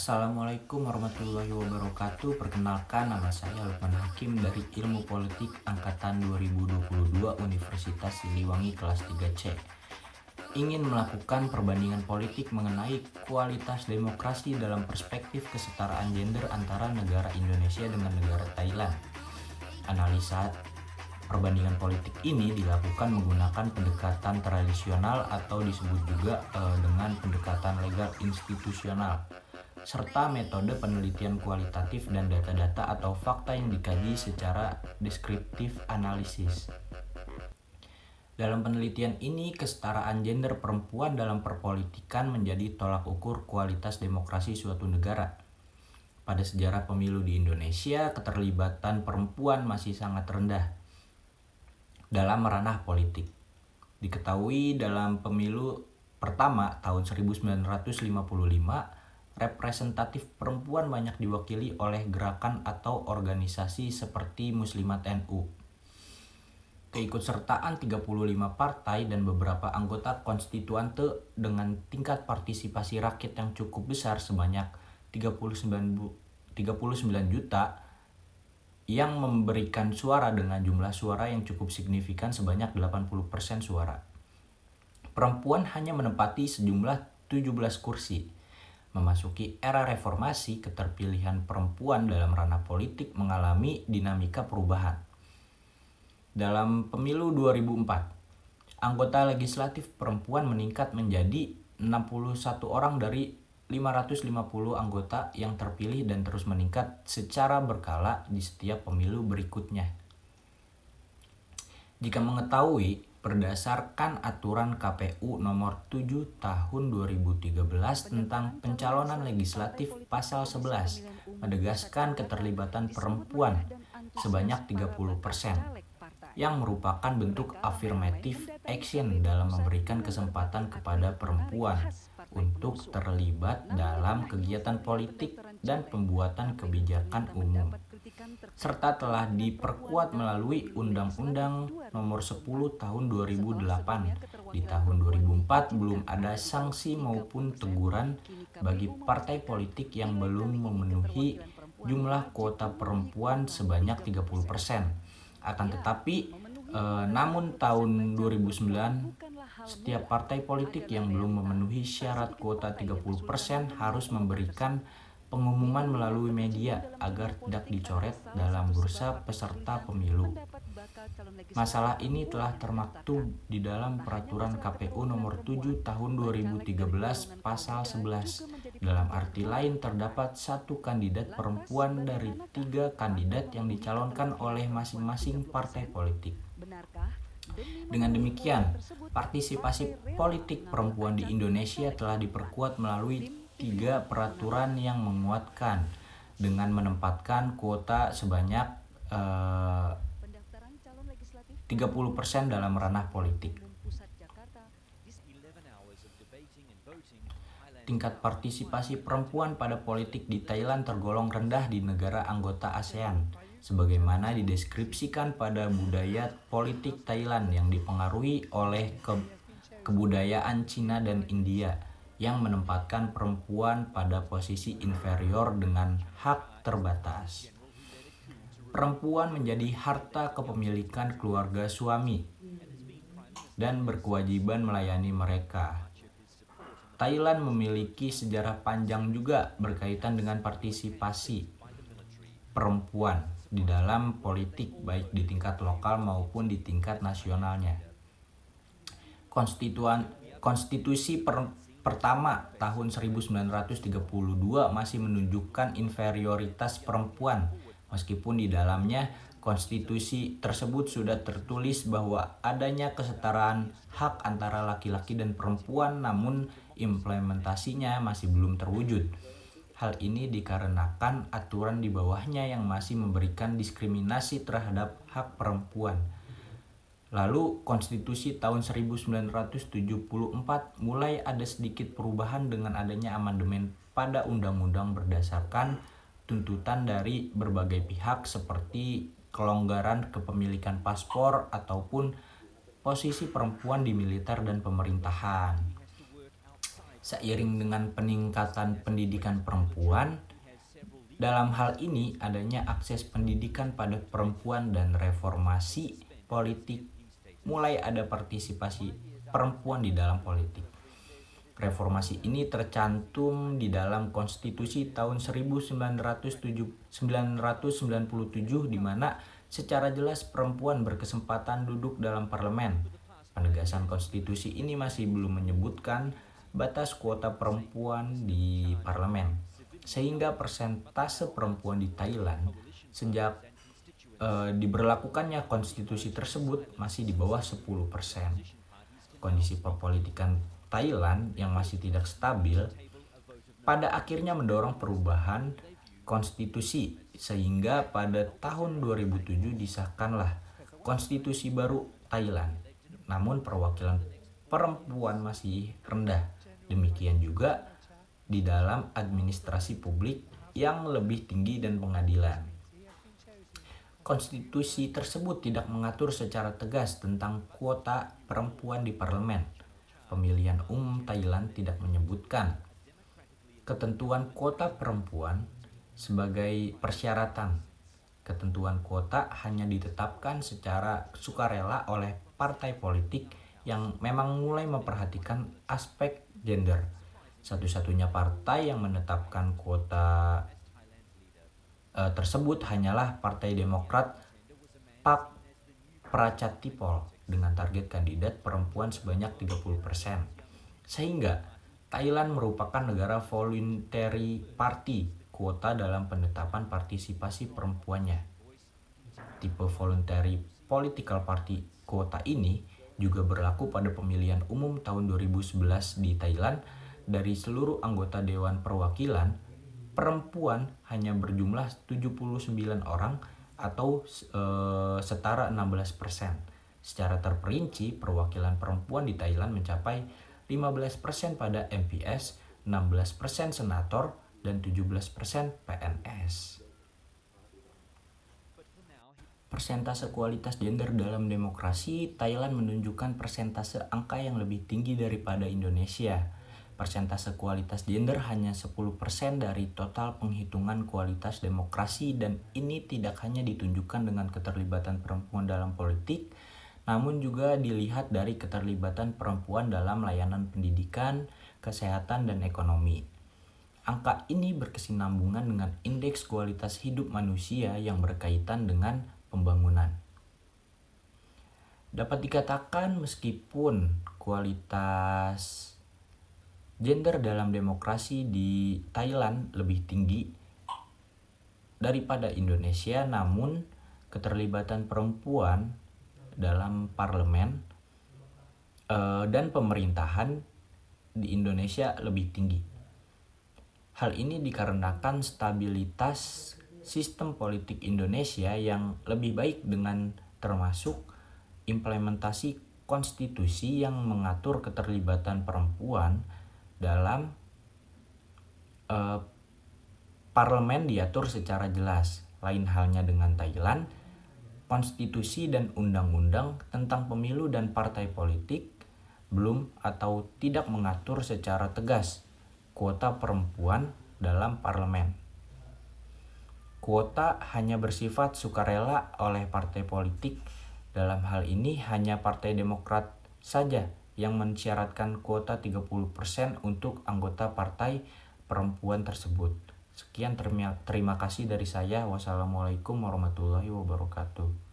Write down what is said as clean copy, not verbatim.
Assalamualaikum warahmatullahi wabarakatuh. Perkenalkan, nama saya Lukman Hakim dari Ilmu Politik Angkatan 2022 Universitas Siliwangi kelas 3C. Ingin melakukan perbandingan politik mengenai kualitas demokrasi dalam perspektif kesetaraan gender antara negara Indonesia dengan negara Thailand. Analisa perbandingan politik ini dilakukan menggunakan pendekatan tradisional atau disebut juga dengan pendekatan legal institusional, serta metode penelitian kualitatif dan data-data atau fakta yang dikaji secara deskriptif analisis. Dalam penelitian ini, kesetaraan gender perempuan dalam perpolitikan menjadi tolak ukur kualitas demokrasi suatu negara. Pada sejarah pemilu di Indonesia, keterlibatan perempuan masih sangat rendah dalam ranah politik. Diketahui dalam pemilu pertama tahun 1955, representatif perempuan banyak diwakili oleh gerakan atau organisasi seperti Muslimat NU. Keikutsertaan 35 partai dan beberapa anggota konstituante dengan tingkat partisipasi rakyat yang cukup besar sebanyak 39 juta yang memberikan suara dengan jumlah suara yang cukup signifikan sebanyak 80% suara. Perempuan hanya menempati sejumlah 17 kursi. Memasuki era reformasi, keterpilihan perempuan dalam ranah politik mengalami dinamika perubahan. Dalam pemilu 2004, anggota legislatif perempuan meningkat menjadi 61 orang dari 550 anggota yang terpilih dan terus meningkat secara berkala di setiap pemilu berikutnya. Jika mengetahui, berdasarkan aturan KPU nomor 7 tahun 2013 tentang pencalonan legislatif pasal 11 menegaskan keterlibatan perempuan sebanyak 30%, yang merupakan bentuk affirmative action dalam memberikan kesempatan kepada perempuan untuk terlibat dalam kegiatan politik dan pembuatan kebijakan umum, serta telah diperkuat melalui Undang-Undang Nomor 10 Tahun 2008. Di tahun 2004 belum ada sanksi maupun teguran bagi partai politik yang belum memenuhi jumlah kuota perempuan sebanyak 30%. Akan tetapi, namun tahun 2009, setiap partai politik yang belum memenuhi syarat kuota 30% harus memberikan pengumuman melalui media agar tidak dicoret dalam bursa peserta pemilu. Masalah ini telah termaktub di dalam peraturan KPU nomor 7 tahun 2013 pasal 11. Dalam arti lain, terdapat satu kandidat perempuan dari 3 kandidat yang dicalonkan oleh masing-masing partai politik. Dengan demikian, partisipasi politik perempuan di Indonesia telah diperkuat melalui 3 peraturan yang menguatkan dengan menempatkan kuota sebanyak 30% dalam ranah politik. Tingkat partisipasi perempuan pada politik di Thailand tergolong rendah di negara anggota ASEAN, sebagaimana dideskripsikan pada budaya politik Thailand yang dipengaruhi oleh kebudayaan Cina dan India, yang menempatkan perempuan pada posisi inferior dengan hak terbatas. Perempuan menjadi harta kepemilikan keluarga suami dan berkewajiban melayani mereka. Thailand memiliki sejarah panjang juga berkaitan dengan partisipasi perempuan di dalam politik baik di tingkat lokal maupun di tingkat nasionalnya. Konstitusi pertama tahun 1932 masih menunjukkan inferioritas perempuan, meskipun di dalamnya konstitusi tersebut sudah tertulis bahwa adanya kesetaraan hak antara laki-laki dan perempuan, namun implementasinya masih belum terwujud. Hal ini dikarenakan aturan di bawahnya yang masih memberikan diskriminasi terhadap hak perempuan. Lalu konstitusi tahun 1974 mulai ada sedikit perubahan dengan adanya amandemen pada undang-undang berdasarkan tuntutan dari berbagai pihak seperti kelonggaran kepemilikan paspor ataupun posisi perempuan di militer dan pemerintahan. Seiring dengan peningkatan pendidikan perempuan, dalam hal ini adanya akses pendidikan pada perempuan dan reformasi politik, mulai ada partisipasi perempuan di dalam politik. Reformasi ini tercantum di dalam Konstitusi tahun 1997 di mana secara jelas perempuan berkesempatan duduk dalam parlemen. Penegasan konstitusi ini masih belum menyebutkan batas kuota perempuan di parlemen, sehingga persentase perempuan di Thailand sejak diberlakukannya konstitusi tersebut masih di bawah 10%. Kondisi perpolitikan Thailand yang masih tidak stabil pada akhirnya mendorong perubahan konstitusi, sehingga pada tahun 2007 disahkanlah konstitusi baru Thailand. Namun perwakilan perempuan masih rendah. Demikian juga di dalam administrasi publik yang lebih tinggi dan pengadilan. Konstitusi tersebut tidak mengatur secara tegas tentang kuota perempuan di parlemen. Pemilihan umum Thailand tidak menyebutkan ketentuan kuota perempuan sebagai persyaratan. Ketentuan kuota hanya ditetapkan secara sukarela oleh partai politik yang memang mulai memperhatikan aspek gender. Satu-satunya partai yang menetapkan kuota tersebut hanyalah Partai Demokrat Pak Prachapitpol dengan target kandidat perempuan sebanyak 30%. Sehingga Thailand merupakan negara voluntary party kuota dalam penetapan partisipasi perempuannya. Tipe voluntary political party kuota ini juga berlaku pada pemilihan umum tahun 2011 di Thailand. Dari seluruh anggota Dewan Perwakilan, perempuan hanya berjumlah 79 orang atau setara 16%. Secara terperinci, perwakilan perempuan di Thailand mencapai 15% pada MPS, 16% senator, dan 17% PNS. Persentase kualitas gender dalam demokrasi, Thailand menunjukkan persentase angka yang lebih tinggi daripada Indonesia. Persentase kualitas gender hanya 10% dari total penghitungan kualitas demokrasi, dan ini tidak hanya ditunjukkan dengan keterlibatan perempuan dalam politik, namun juga dilihat dari keterlibatan perempuan dalam layanan pendidikan, kesehatan, dan ekonomi. Angka ini berkesinambungan dengan indeks kualitas hidup manusia yang berkaitan dengan pembangunan. Dapat dikatakan meskipun kualitas gender dalam demokrasi di Thailand lebih tinggi daripada Indonesia, namun keterlibatan perempuan dalam parlemen dan pemerintahan di Indonesia lebih tinggi. Hal ini dikarenakan stabilitas sistem politik Indonesia yang lebih baik, dengan termasuk implementasi konstitusi yang mengatur keterlibatan perempuan dalam parlemen diatur secara jelas. Lain halnya dengan Thailand, konstitusi dan undang-undang tentang pemilu dan partai politik belum atau tidak mengatur secara tegas kuota perempuan dalam parlemen. Kuota hanya bersifat sukarela oleh partai politik. Dalam hal ini hanya Partai Demokrat saja yang mensyaratkan kuota 30% untuk anggota partai perempuan tersebut. Sekian, terima kasih dari saya. Wassalamualaikum warahmatullahi wabarakatuh.